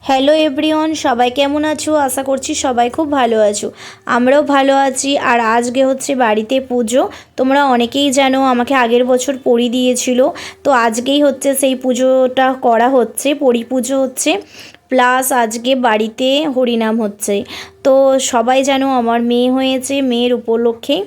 Hello everyone, সবাই কেমন আছো? আশা করছি সবাই খুব ভালো আছো। আমরাও ভালো আছি। আর আজকে হচ্ছে বাড়িতে পুজো। তোমরা অনেকেই জানো, আমাকে আগের বছর পড়ি দিয়েছিল, তো আজকেই হচ্ছে সেই পুজোটা করা হচ্ছে, পড়ি পুজো হচ্ছে, প্লাস আজকে বাড়িতে হরিনাম হচ্ছে। তো সবাই জানো আমার মেয়ে হয়েছে, মেয়ের উপলক্ষে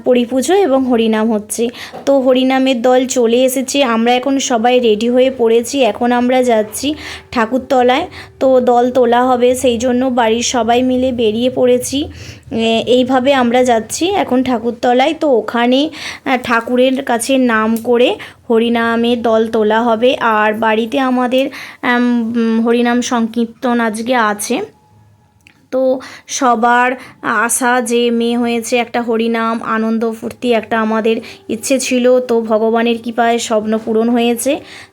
পড়ি পুজো এবং হরিনাম হচ্ছে। তো হরিনামের দল চলে এসেছে, আমরা এখন সবাই রেডি হয়ে পড়েছি। এখন আমরা যাচ্ছি ঠাকুরতলায়, তো দল তোলা হবে, সেই জন্য বাড়ির সবাই মিলে বেরিয়ে পড়েছি। এইভাবে আমরা যাচ্ছি এখন ঠাকুরতলায়। তো ওখানে ঠাকুরের কাছে নাম করে হরিনামের দল তোলা হবে। আর বাড়িতে আমাদের হরিনাম সংকীর্তন আজকে আছে। তো সবার আশা যে মেয়ে হয়েছে, একটা হরিনাম আনন্দ ফুর্তি একটা আমাদের ইচ্ছে ছিল, তো ভগবানের কৃপায় স্বপ্ন পূরণ হয়েছে।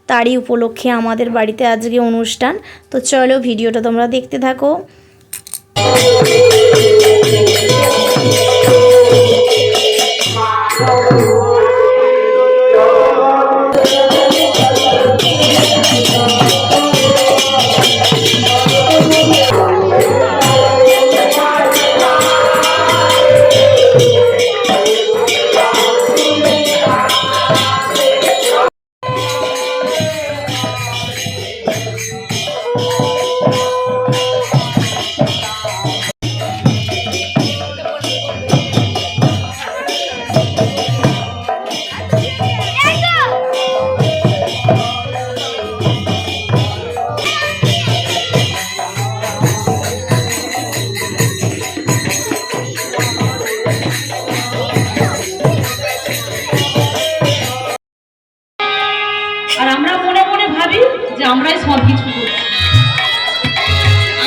তারই উপলক্ষে আমাদের বাড়িতে আজকে অনুষ্ঠান। তো চলো ভিডিওটা তোমরা দেখতে থাকো। আর আমরা মনে মনে ভাবি যে আমরাই সব কিছু করছি।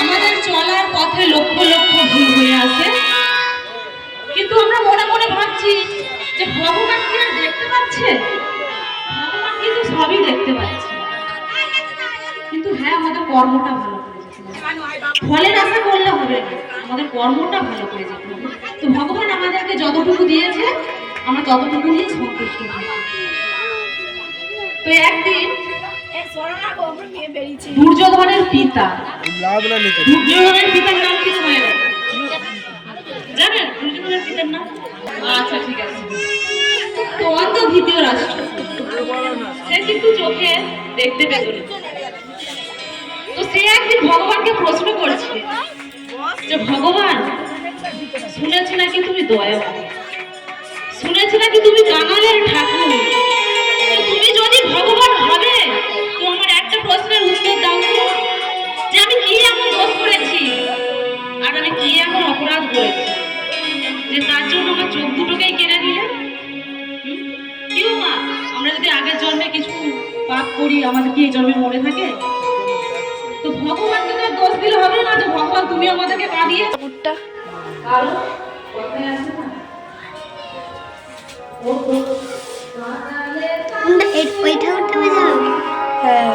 আমাদের চলার পথে লক্ষ লক্ষ ভুল হয়ে আছে, কিন্তু আমরা মনে মনে ভাবছি যে ভগবান কি আর দেখতে পাচ্ছে? ভগবান কিন্তু সবই দেখতে পাচ্ছে, কিন্তু হ্যাঁ আমাদের কর্মটা ভালো করে যেতে হবে। ফলের আশা করলে হবে না, আমাদের কর্মটা ভালো করে যেতে হবে। তো ভগবান আমাদেরকে যতটুকু দিয়েছে আমরা ততটুকু নিয়ে সন্তুষ্ট হই। তো একদিন দুর্যোধনের পিতা, দুর্যোধনের পিতার নাম কি শোনা যায়? জানেন দুর্যোধনের পিতার নাম? আচ্ছা ঠিক আছে। তো অন্ত দ্বিতীয় রাষ্ট্র, সে কিন্তু চোখে দেখতে পেত না। তো সে একদিন ভগবানকে প্রশ্ন করছে যে ভগবান, শুনেছি নাকি তুমি দয়াবান, শুনেছি নাকি তুমি কাঙালের ঠাকুর, তুমি যদি ভগবান হবে তো আমার একটা প্রশ্নের উত্তর দাও তো, যে আমি কি এমন দোষ করেছি আর আমি কি এমন অপরাধ করেছি যে তার জন্য আমার চোখ দুটোকেই কেড়ে দিলে? কেউ মা, আমরা যদি আগের জন্মে কিছু পাপ করি আমাদের কি এই জন্মে মনে থাকে? তো ভগবানকে তো দোষ দিলে হবে না যে ভগবান তুমি আমাদেরকে কাঁদিয়ে কারণ কথায় আছে না, ওইটা উঠতে বাজাও। হ্যাঁ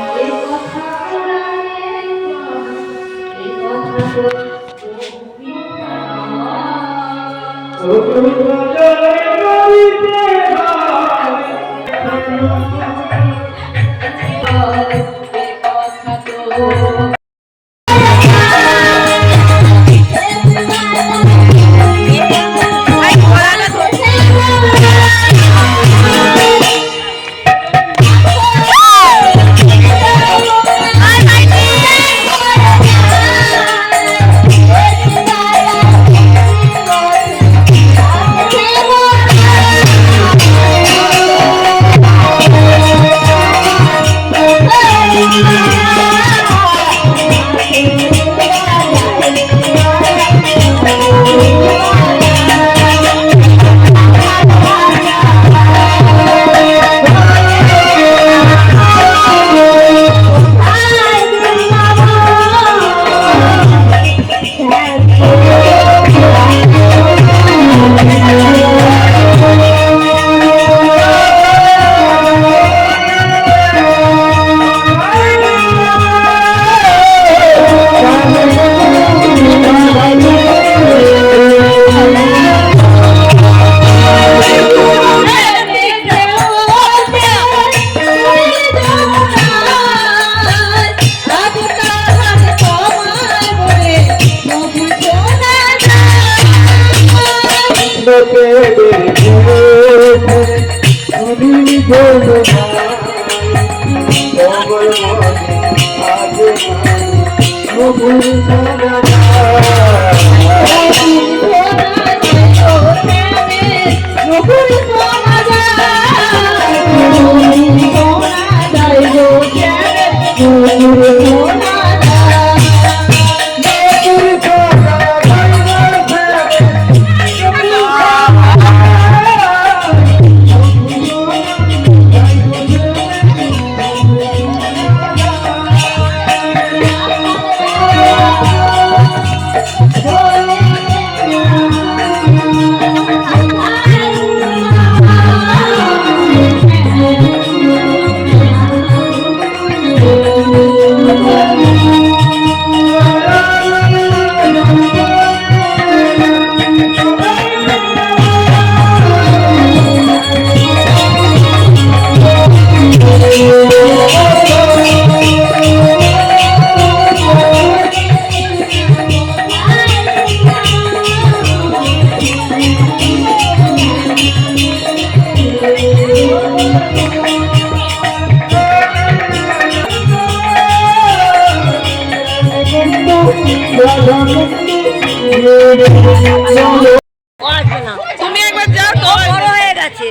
তুমি একবার যাও তো, বড় হয়ে গেছে।